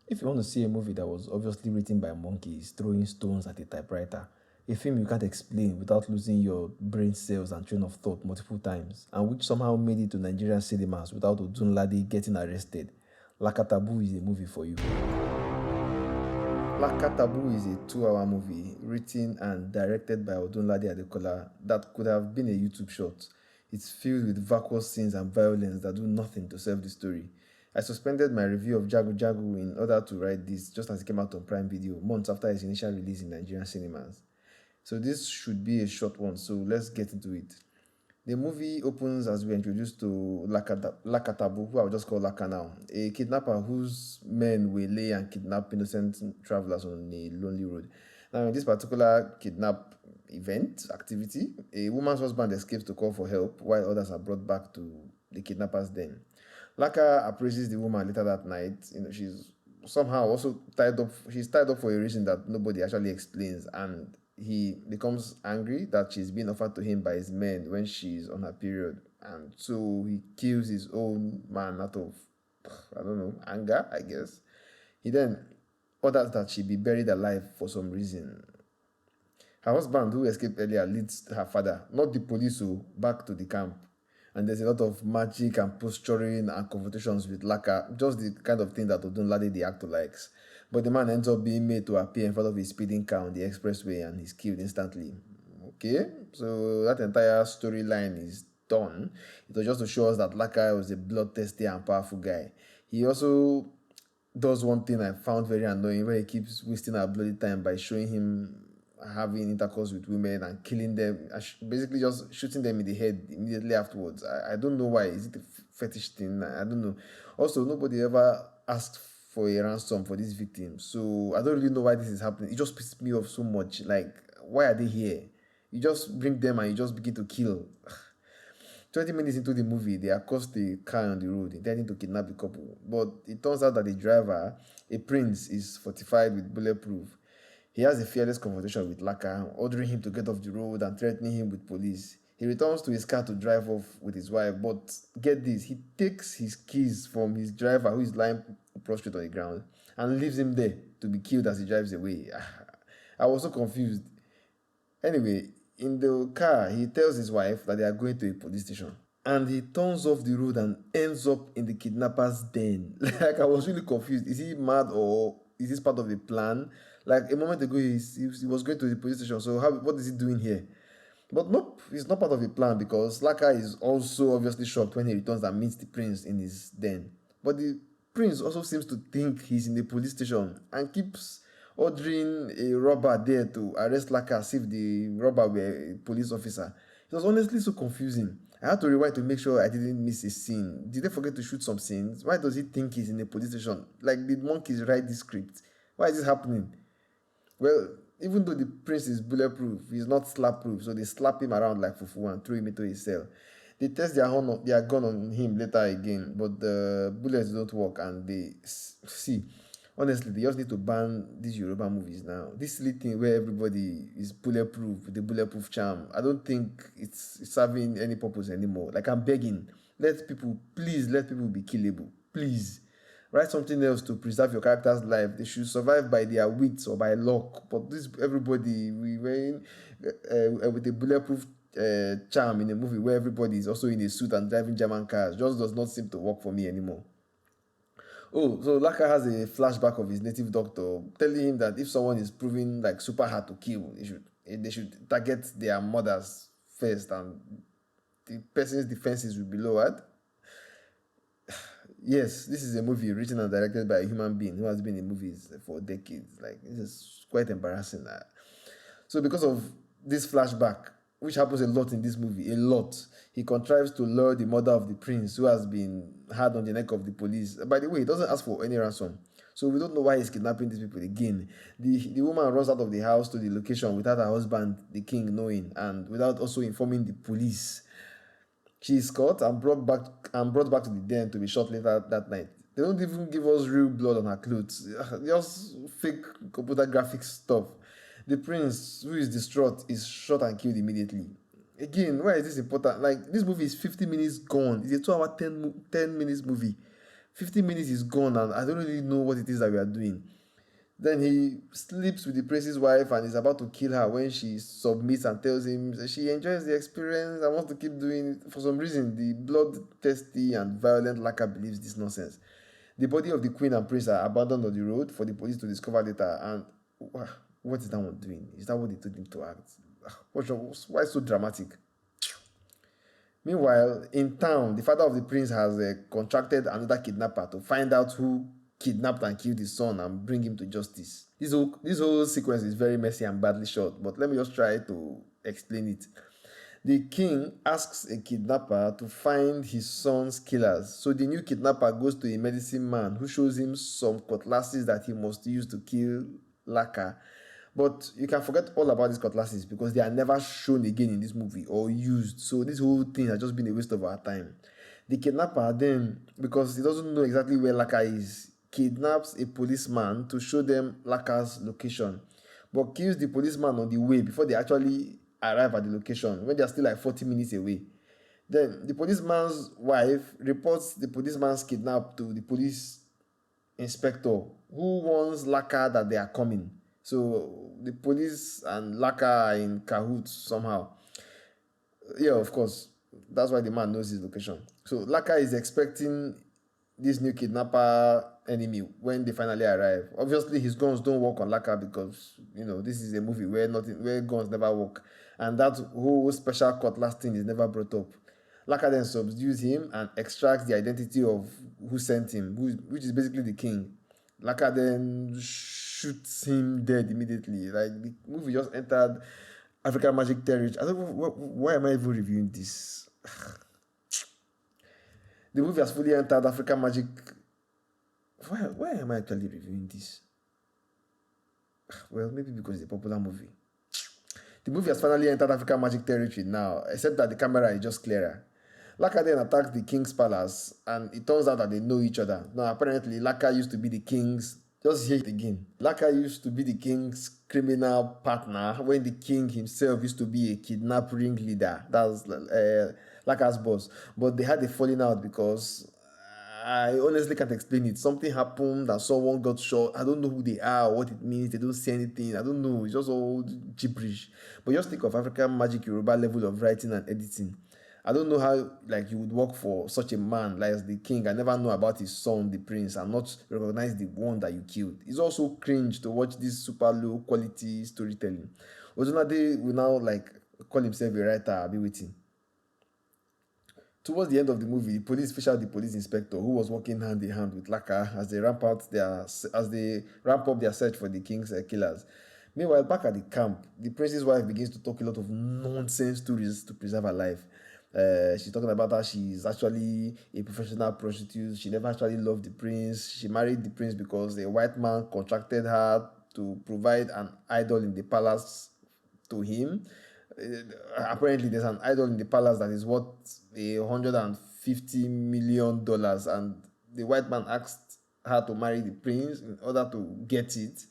If you want to see a movie that was obviously written by monkeys throwing stones at a typewriter, a film you can't explain without losing your brain cells and train of thought multiple times, and which somehow made it to Nigerian cinemas without Odunlade getting arrested, Lakatabu is a movie for you. Lakatabu is a 2-hour movie written and directed by Odunlade Adekola that could have been a YouTube short. It's filled with vacuous scenes and violence that do nothing to serve the story. I suspended my review of Jagu Jagu in order to write this just as it came out on Prime Video months after its initial release in Nigerian cinemas. So this should be a short one, so let's get into it. The movie opens as we are introduced to Lakatabu, who I will just call Laka now, a kidnapper whose men waylay and kidnap innocent travelers on a lonely road. Now, in this particular kidnap activity, a woman's husband escapes to call for help while others are brought back to the kidnapper's den. Laka appraises the woman later that night. She's somehow also tied up. She's tied up for a reason that nobody actually explains, and he becomes angry that she's being offered to him by his men when she's on her period, and so he kills his own man out of, I don't know, anger, I guess. He then orders that she be buried alive for some reason. Her husband, who escaped earlier, leads her father, not the police, back to the camp. And there's a lot of magic and posturing and confrontations with Laka, just the kind of thing that Odunlade the actor likes. But the man ends up being made to appear in front of his speeding car on the expressway and he's killed instantly. Okay, so that entire storyline is done. It was just to show us that Laka was a bloodthirsty and powerful guy. He also does one thing I found very annoying, where he keeps wasting our bloody time by showing him having intercourse with women and killing them, basically just shooting them in the head immediately afterwards. I don't know why. Is it a fetish thing? I don't know. Also, nobody ever asked for a ransom for these victims, so I don't really know why this is happening. It just pisses me off so much. Like, why are they here? You just bring them and you just begin to kill. 20 minutes into the movie, they accost the car on the road intending to kidnap the couple. But it turns out that the driver, a prince, is fortified with bulletproof. He has a fearless confrontation with Laka, ordering him to get off the road and threatening him with police. He returns to his car to drive off with his wife, but get this, he takes his keys from his driver, who is lying prostrate on the ground, and leaves him there to be killed as he drives away. I was so confused. Anyway, in the car, he tells his wife that they are going to a police station. And he turns off the road and ends up in the kidnapper's den. Like, I was really confused. Is he mad or is this part of the plan? Like, a moment ago, he was going to the police station. So, what is he doing here? But nope, it's not part of the plan because Laka is also obviously shocked when he returns and meets the prince in his den. But the prince also seems to think he's in the police station and keeps ordering a robber there to arrest Laka as if the robber were a police officer. It was honestly so confusing. I had to rewind to make sure I didn't miss a scene. Did they forget to shoot some scenes? Why does he think he's in a police station? Like, did monkeys write this script? Why is this happening? Well, even though the prince is bulletproof, he's not slap proof, so they slap him around like fufu and throw him into his cell. They test their gun on him later again, but the bullets don't work and they see. Honestly, they just need to ban these Yoruba movies now. This silly thing where everybody is bulletproof with the bulletproof charm, I don't think it's serving any purpose anymore. Like, I'm begging, please let people be killable. Please. Write something else to preserve your character's life. They should survive by their wits or by luck. But this everybody we wearing with a bulletproof charm in a movie where everybody is also in a suit and driving German cars just does not seem to work for me anymore. Oh, so Laka has a flashback of his native doctor telling him that if someone is proving like super hard to kill, they should target their mothers first, and the person's defenses will be lowered. Yes, this is a movie written and directed by a human being who has been in movies for decades. Like, this is quite embarrassing. So because of this flashback, which happens a lot in this movie, a lot, he contrives to lure the mother of the prince, who has been hard on the neck of the police. By the way, he doesn't ask for any ransom. So we don't know why he's kidnapping these people again. The woman runs out of the house to the location without her husband, the king, knowing, and without also informing the police. She is caught and brought back to the den to be shot later that night. They don't even give us real blood on her clothes. Just fake computer graphics stuff. The prince, who is distraught, is shot and killed immediately. Again, why is this important? Like, this movie is 50 minutes gone. It's a 2 hour, 10 minutes movie. 15 minutes is gone and I don't really know what it is that we are doing. Then he sleeps with the prince's wife and is about to kill her when she submits and tells him that she enjoys the experience and wants to keep doing it. For some reason, the bloodthirsty and violent Laka believes this nonsense. The body of the queen and prince are abandoned on the road for the police to discover later. And what is that one doing? Is that what they told him to act? Why so dramatic? Meanwhile, in town, the father of the prince has contracted another kidnapper to find out who kidnapped and killed his son and bring him to justice. This whole sequence is very messy and badly shot, but let me just try to explain it. The king asks a kidnapper to find his son's killers, so the new kidnapper goes to a medicine man who shows him some cutlasses that he must use to kill Laka. But you can forget all about these cutlasses because they are never shown again in this movie or used. So this whole thing has just been a waste of our time. The kidnapper then, because he doesn't know exactly where Laka is, kidnaps a policeman to show them Laka's location, but kills the policeman on the way before they actually arrive at the location when they are still like 40 minutes away. Then the policeman's wife reports the policeman's kidnap to the police inspector who warns Laka that they are coming. So the police and Laka are in cahoots somehow. Yeah, of course. That's why the man knows his location. So Laka is expecting this new kidnapper enemy when they finally arrive. Obviously, his guns don't work on Laka because, this is a movie where guns never work. And that whole special cutlass thing is never brought up. Laka then subdues him and extracts the identity of who sent him, which is basically the king. Laka then shoots him dead immediately. Like, the movie just entered African magic territory. I don't know why am I even reviewing this? The movie has fully entered African magic. Why am I actually reviewing this? Well, maybe because it's a popular movie. The movie has finally entered African magic territory now, except that the camera is just clearer. Laka then attacks the king's palace, and it turns out that they know each other. Now, apparently, Laka used to be the king's. Just hear it again. Laka used to be the king's criminal partner when the king himself used to be a kidnapping leader. That's Laka's boss. But they had a falling out because I honestly can't explain it. Something happened and someone got shot. I don't know who they are or what it means. They don't say anything. I don't know. It's just all gibberish. But just think of African magic Yoruba level of writing and editing. I don't know how you would work for such a man like the king and never know about his son, the prince, and not recognize the one that you killed. It's also cringe to watch this super low quality storytelling. Odunlade will now call himself a writer. I'll be waiting. Towards the end of the movie, the police fish out the police inspector who was working hand in hand with Laka as they ramp up their search for the king's killers. Meanwhile, back at the camp, the prince's wife begins to talk a lot of nonsense stories to preserve her life. She's talking about how she's actually a professional prostitute. She never actually loved the prince. She married the prince because a white man contracted her to provide an idol in the palace to him. Apparently, there's an idol in the palace that is worth $150 million, and the white man asked her to marry the prince in order to get it.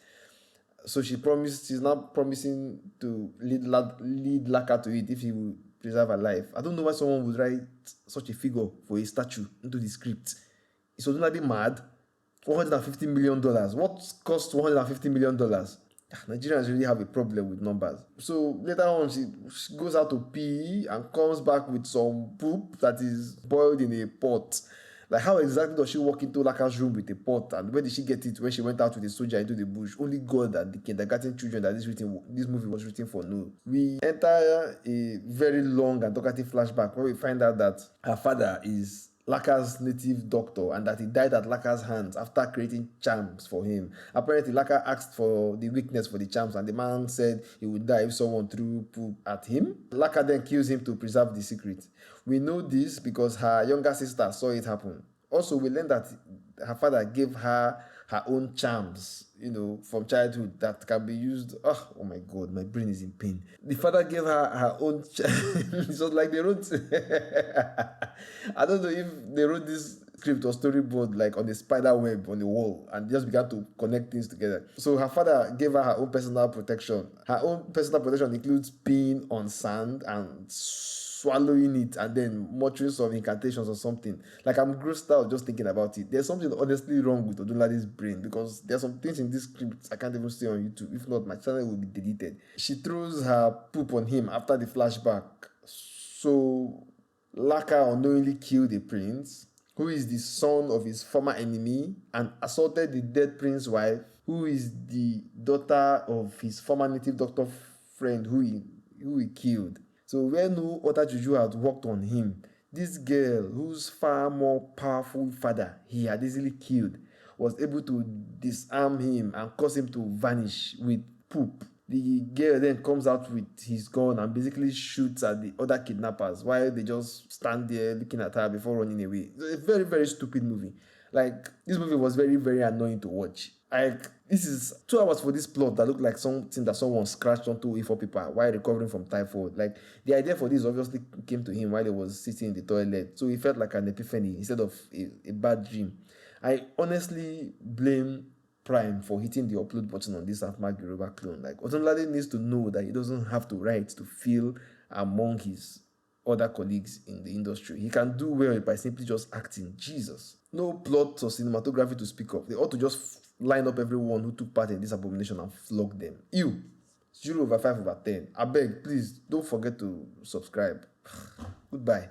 So she's now promising to lead Laka to it if he will preserve her life. I don't know why someone would write such a figure for a statue into the script. Is Odunlade mad? $150 million. What costs $150 million? Nigerians really have a problem with numbers. So later on, she goes out to pee and comes back with some poop that is boiled in a pot. How exactly does she walk into Laka's room with a pot? And where did she get it when she went out with a soldier into the bush? Only God and the kindergarten children that this movie was written for know. We enter a very long and talkative flashback where we find out that her father is Laka's native doctor and that he died at Laka's hands after creating charms for him. Apparently, Laka asked for the weakness for the charms and the man said he would die if someone threw poop at him. Laka then kills him to preserve the secret. We know this because her younger sister saw it happen. Also, we learned that her father gave her her own charms, from childhood that can be used. Oh my God, my brain is in pain. The father gave her her own charms. So they wrote, I don't know if they wrote this script or storyboard on a spider web on the wall and just began to connect things together. So her father gave her her own personal protection. Her own personal protection includes peeing on sand and swallowing it and then muttering some incantations or something. Like, I'm grossed out just thinking about it. There's something honestly wrong with Odunlade's brain, because there's some things in this script I can't even see on YouTube. If not, my channel will be deleted. She throws her poop on him after the flashback. So Laka unknowingly killed the prince, who is the son of his former enemy, and assaulted the dead prince's wife, who is the daughter of his former native doctor friend who he killed. So where no other juju had worked on him, this girl, whose far more powerful father he had easily killed, was able to disarm him and cause him to vanish with poop. The girl then comes out with his gun and basically shoots at the other kidnappers while they just stand there looking at her before running away. It's a very, very stupid movie. Like, this movie was very, very annoying to watch. Like, this is 2 hours for this plot that looked like something that someone scratched onto A4 paper while recovering from typhoid. Like, the idea for this obviously came to him while he was sitting in the toilet, so it felt like an epiphany instead of a bad dream. I honestly blame Prime for hitting the upload button on this Afmak Yoruba clone. Like, Odunlade needs to know that he doesn't have to write to feel among his other colleagues in the industry. He can do well by simply just acting. Jesus. No plot or cinematography to speak of. They ought to just line up everyone who took part in this abomination and flog them. Ew. 0/5/10. I beg, please, don't forget to subscribe. Goodbye.